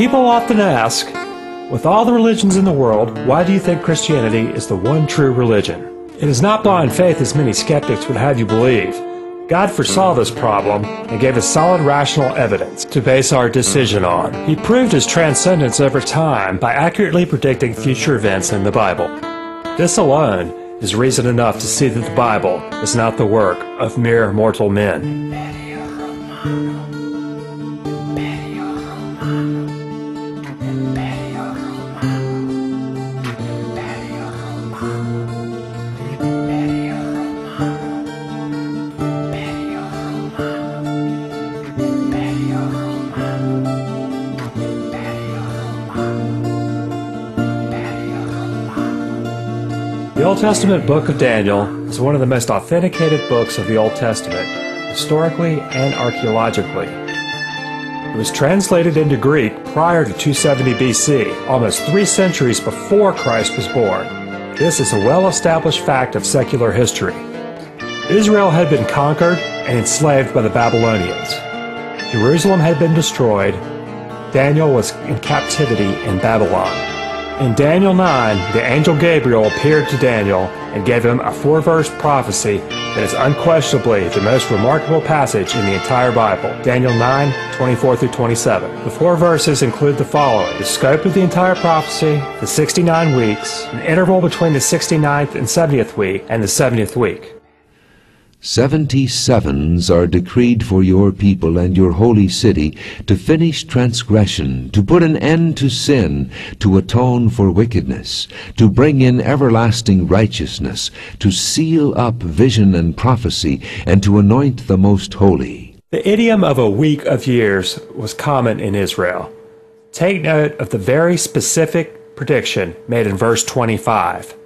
People often ask, with all the religions in the world, why do you think Christianity is the one true religion? It is not blind faith as many skeptics would have you believe. God foresaw this problem and gave us solid rational evidence to base our decision on. He proved his transcendence over time by accurately predicting future events in the Bible. This alone is reason enough to see that the Bible is not the work of mere mortal men. The Old Testament book of Daniel is one of the most authenticated books of the Old Testament, historically and archaeologically. It was translated into Greek prior to 270 BC, almost 3 centuries before Christ was born. This is a well-established fact of secular history. Israel had been conquered and enslaved by the Babylonians. Jerusalem had been destroyed. Daniel was in captivity in Babylon. In Daniel 9, the angel Gabriel appeared to Daniel and gave him a 4-verse prophecy that is unquestionably the most remarkable passage in the entire Bible. Daniel 9, 24 through 27. The 4 verses include the following: the scope of the entire prophecy, the 69 weeks, an interval between the 69th and 70th week, and the 70th week. 77s are decreed for your people and your holy city, to finish transgression, to put an end to sin, to atone for wickedness, to bring in everlasting righteousness, to seal up vision and prophecy, and to anoint the most holy. The idiom of a week of years was common in Israel. Take note of the very specific prediction made in verse 25.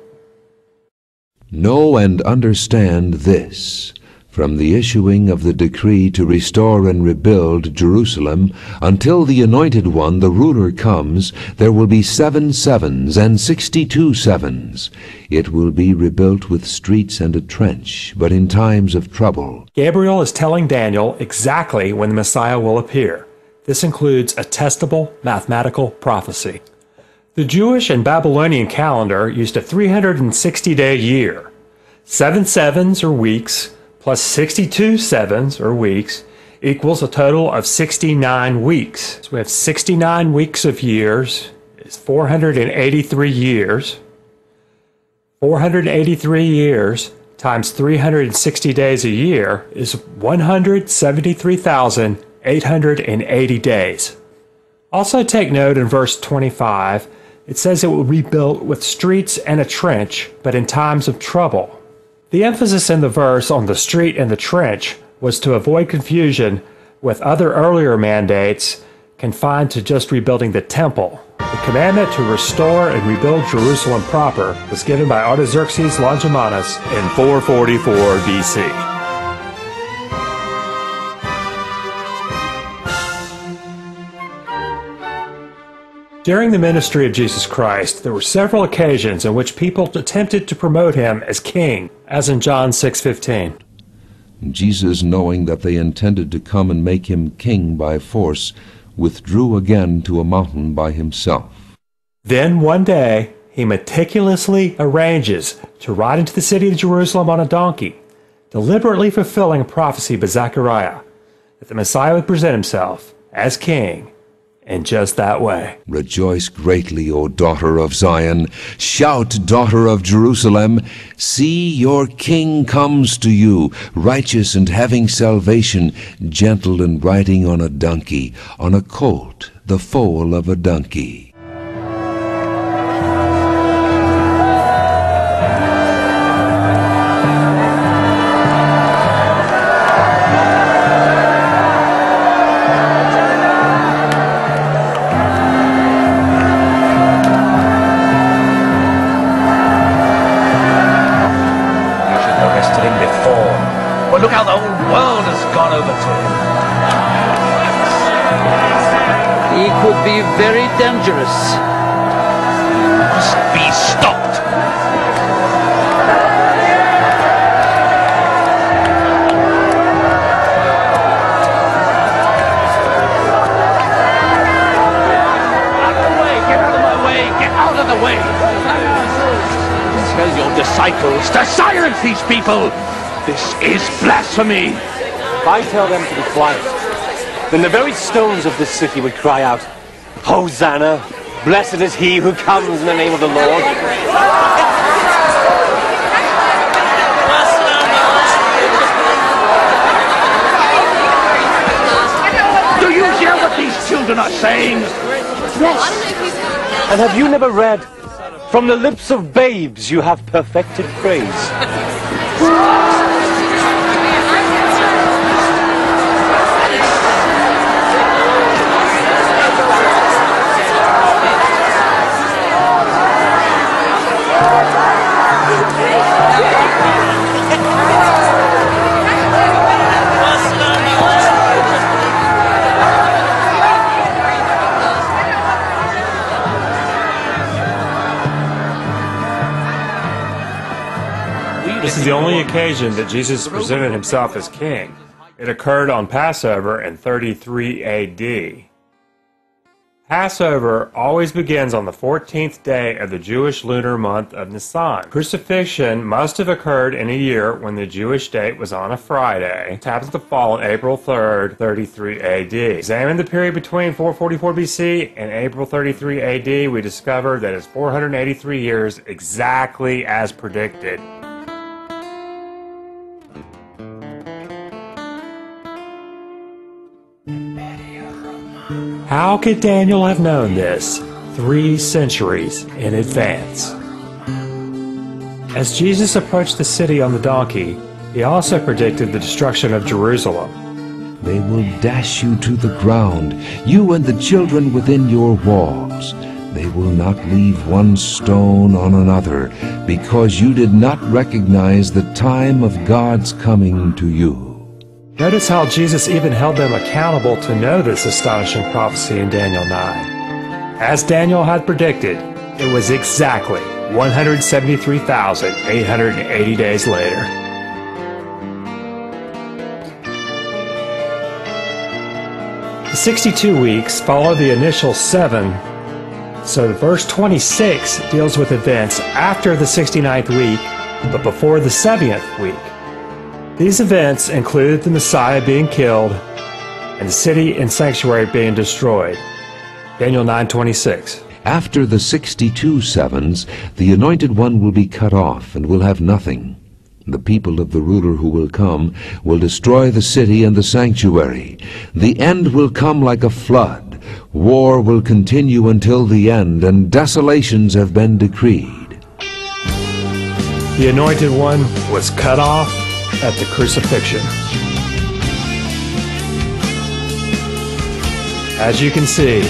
Know and understand this: from the issuing of the decree to restore and rebuild Jerusalem, until the Anointed One, the ruler, comes, there will be 7 sevens and 62 sevens. It will be rebuilt with streets and a trench, but in times of trouble. Gabriel is telling Daniel exactly when the Messiah will appear. This includes a testable mathematical prophecy. The Jewish and Babylonian calendar used a 360-day year. 7 sevens or weeks plus 62 sevens or weeks equals a total of 69 weeks. So we have 69 weeks of years. It's 483 years. 483 years times 360 days a year is 173,880 days. Also take note in verse 25, it says it will be built with streets and a trench, but in times of trouble. The emphasis in the verse on the street and the trench was to avoid confusion with other earlier mandates confined to just rebuilding the temple. The commandment to restore and rebuild Jerusalem proper was given by Artaxerxes Longimanus in 444 BC. During the ministry of Jesus Christ, there were several occasions in which people attempted to promote him as king, as in John 6:15. Jesus, knowing that they intended to come and make him king by force, withdrew again to a mountain by himself. Then one day, he meticulously arranges to ride into the city of Jerusalem on a donkey, deliberately fulfilling a prophecy by Zechariah that the Messiah would present himself as king. And just that way. Rejoice greatly, O daughter of Zion. Shout, daughter of Jerusalem. See, your king comes to you, righteous and having salvation, gentle and riding on a donkey, on a colt, the foal of a donkey. But look how the whole world has gone over to him. He could be very dangerous. He must be stopped. disciples to silence these people. This is blasphemy. If I tell them to be quiet, then the very stones of this city would cry out, Hosanna! Blessed is he who comes in the name of the Lord. Do you hear what these children are saying? Yes. And have you never read, from the lips of babes you have perfected praise? This is the only occasion that Jesus presented himself as king. It occurred on Passover in 33 AD. Passover always begins on the 14th day of the Jewish lunar month of Nisan. Crucifixion must have occurred in a year when the Jewish date was on a Friday. It happens to fall on April 3rd, 33 AD. Examine the period between 444 BC and April 33 AD, we discover that it's 483 years exactly as predicted. How could Daniel have known this 3 centuries in advance? As Jesus approached the city on the donkey, he also predicted the destruction of Jerusalem. They will dash you to the ground, you and the children within your walls. They will not leave one stone on another, because you did not recognize the time of God's coming to you. Notice how Jesus even held them accountable to know this astonishing prophecy in Daniel 9. As Daniel had predicted, it was exactly 173,880 days later. The 62 weeks follow the initial 7, so verse 26 deals with events after the 69th week, but before the 70th week. These events include the Messiah being killed and the city and sanctuary being destroyed. Daniel 9:26. After the 62 sevens, the Anointed One will be cut off and will have nothing. The people of the ruler who will come will destroy the city and the sanctuary. The end will come like a flood. War will continue until the end, and desolations have been decreed. The Anointed One was cut off at the crucifixion. As you can see,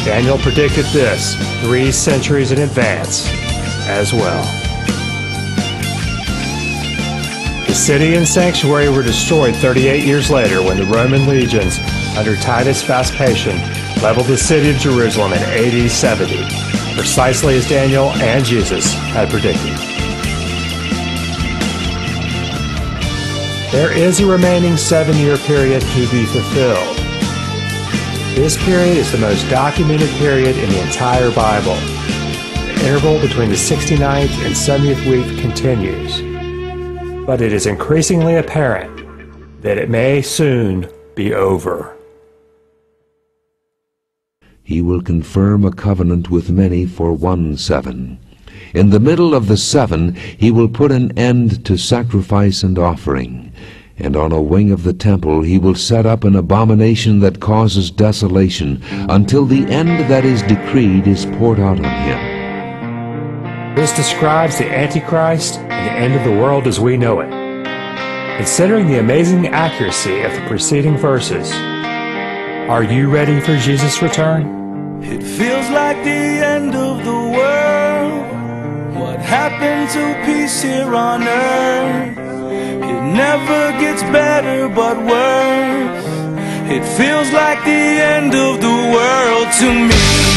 Daniel predicted this 3 centuries in advance as well. The city and sanctuary were destroyed 38 years later when the Roman legions under Titus Vespasian leveled the city of Jerusalem in AD 70, precisely as Daniel and Jesus had predicted. There is a remaining 7-year period to be fulfilled. This period is the most documented period in the entire Bible. The interval between the 69th and 70th week continues, but it is increasingly apparent that it may soon be over. He will confirm a covenant with many for 1 7. In the middle of the 7, he will put an end to sacrifice and offering, and on a wing of the temple he will set up an abomination that causes desolation, until the end that is decreed is poured out on him. This describes the Antichrist and the end of the world as we know it. Considering the amazing accuracy of the preceding verses, are you ready for Jesus' return? It feels like the end of the world. What happened to peace here on earth? It never gets better but worse. It feels like the end of the world to me.